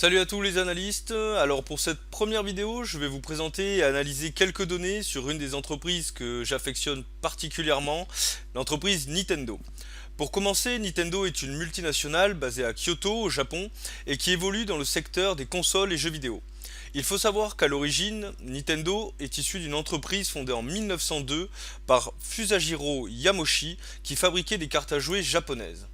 Salut à tous les analystes. Alors pour cette première vidéo, je vais vous présenter et analyser quelques données sur une des entreprises que j'affectionne particulièrement, l'entreprise Nintendo. Pour commencer, Nintendo est une multinationale basée à Kyoto au Japon et qui évolue dans le secteur des consoles et jeux vidéo. Il faut savoir qu'à l'origine, Nintendo est issue d'une entreprise fondée en 1902 par Fusajiro Yamoshi qui fabriquait des cartes à jouer japonaises.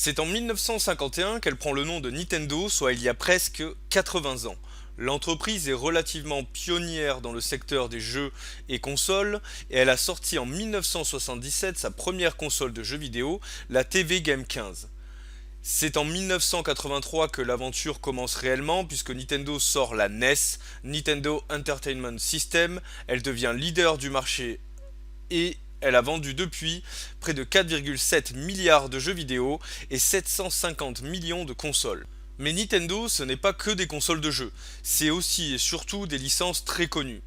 C'est en 1951 qu'elle prend le nom de Nintendo, soit il y a presque 80 ans. L'entreprise est relativement pionnière dans le secteur des jeux et consoles et elle a sorti en 1977 sa première console de jeux vidéo, la TV Game 15. C'est en 1983 que l'aventure commence réellement puisque Nintendo sort la NES, Nintendo Entertainment System, elle devient leader du marché et elle a vendu depuis près de 4,7 milliards de jeux vidéo et 750 millions de consoles. Mais Nintendo, ce n'est pas que des consoles de jeux, c'est aussi et surtout des licences très connues.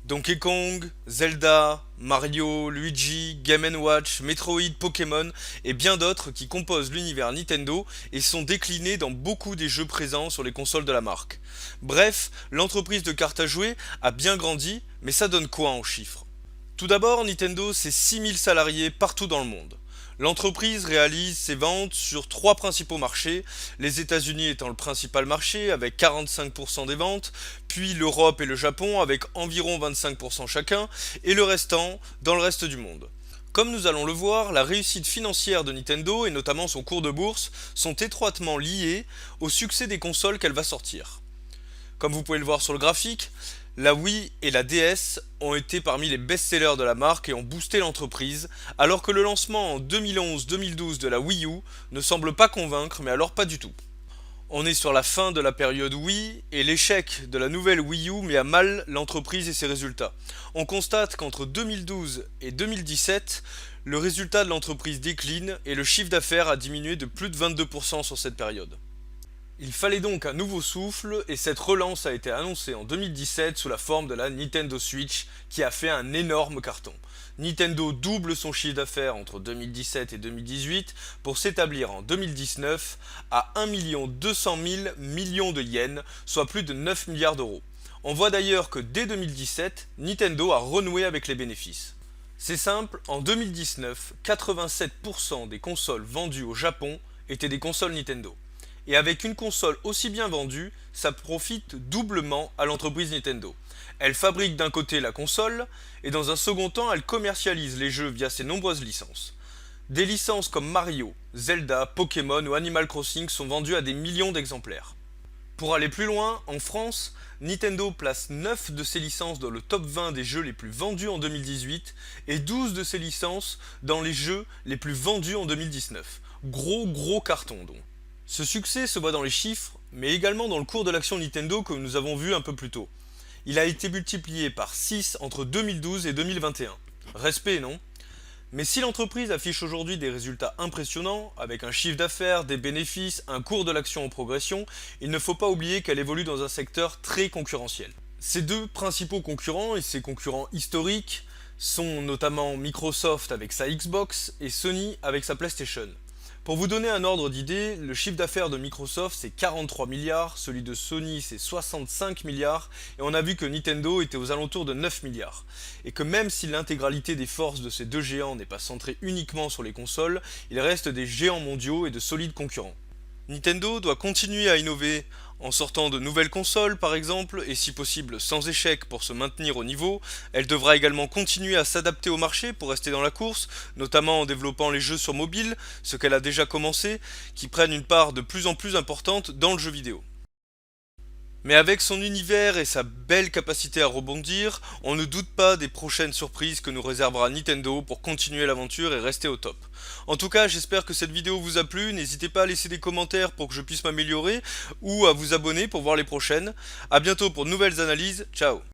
Donkey Kong, Zelda, Mario, Luigi, Game & Watch, Metroid, Pokémon et bien d'autres qui composent l'univers Nintendo et sont déclinés dans beaucoup des jeux présents sur les consoles de la marque. Bref, l'entreprise de cartes à jouer a bien grandi, mais ça donne quoi en chiffres? Tout d'abord, Nintendo, c'est 6000 salariés partout dans le monde. L'entreprise réalise ses ventes sur trois principaux marchés, les États-Unis étant le principal marché avec 45% des ventes, puis l'Europe et le Japon avec environ 25% chacun, et le restant dans le reste du monde. Comme nous allons le voir, la réussite financière de Nintendo et notamment son cours de bourse sont étroitement liées au succès des consoles qu'elle va sortir. Comme vous pouvez le voir sur le graphique, la Wii et la DS ont été parmi les best-sellers de la marque et ont boosté l'entreprise, alors que le lancement en 2011-2012 de la Wii U ne semble pas convaincre, mais alors pas du tout. On est sur la fin de la période Wii et l'échec de la nouvelle Wii U met à mal l'entreprise et ses résultats. On constate qu'entre 2012 et 2017, le résultat de l'entreprise décline et le chiffre d'affaires a diminué de plus de 22% sur cette période. Il fallait donc un nouveau souffle et cette relance a été annoncée en 2017 sous la forme de la Nintendo Switch qui a fait un énorme carton. Nintendo double son chiffre d'affaires entre 2017 et 2018 pour s'établir en 2019 à 1 200 000 millions de yens, soit plus de 9 milliards d'euros. On voit d'ailleurs que dès 2017, Nintendo a renoué avec les bénéfices. C'est simple, en 2019, 87% des consoles vendues au Japon étaient des consoles Nintendo. Et avec une console aussi bien vendue, ça profite doublement à l'entreprise Nintendo. Elle fabrique d'un côté la console, et dans un second temps, elle commercialise les jeux via ses nombreuses licences. Des licences comme Mario, Zelda, Pokémon ou Animal Crossing sont vendues à des millions d'exemplaires. Pour aller plus loin, en France, Nintendo place 9 de ses licences dans le top 20 des jeux les plus vendus en 2018 et 12 de ses licences dans les jeux les plus vendus en 2019. Gros carton donc. Ce succès se voit dans les chiffres, mais également dans le cours de l'action Nintendo que nous avons vu un peu plus tôt. Il a été multiplié par 6 entre 2012 et 2021. Respect, non? Mais si l'entreprise affiche aujourd'hui des résultats impressionnants, avec un chiffre d'affaires, des bénéfices, un cours de l'action en progression, il ne faut pas oublier qu'elle évolue dans un secteur très concurrentiel. Ses deux principaux concurrents, et ses concurrents historiques, sont notamment Microsoft avec sa Xbox et Sony avec sa PlayStation. Pour vous donner un ordre d'idée, le chiffre d'affaires de Microsoft c'est 43 milliards, celui de Sony c'est 65 milliards, et on a vu que Nintendo était aux alentours de 9 milliards. Et que même si l'intégralité des forces de ces deux géants n'est pas centrée uniquement sur les consoles, ils restent des géants mondiaux et de solides concurrents. Nintendo doit continuer à innover en sortant de nouvelles consoles par exemple, et si possible sans échec pour se maintenir au niveau. Elle devra également continuer à s'adapter au marché pour rester dans la course, notamment en développant les jeux sur mobile, ce qu'elle a déjà commencé, qui prennent une part de plus en plus importante dans le jeu vidéo. Mais avec son univers et sa belle capacité à rebondir, on ne doute pas des prochaines surprises que nous réservera Nintendo pour continuer l'aventure et rester au top. En tout cas, j'espère que cette vidéo vous a plu, n'hésitez pas à laisser des commentaires pour que je puisse m'améliorer ou à vous abonner pour voir les prochaines. A bientôt pour de nouvelles analyses, ciao.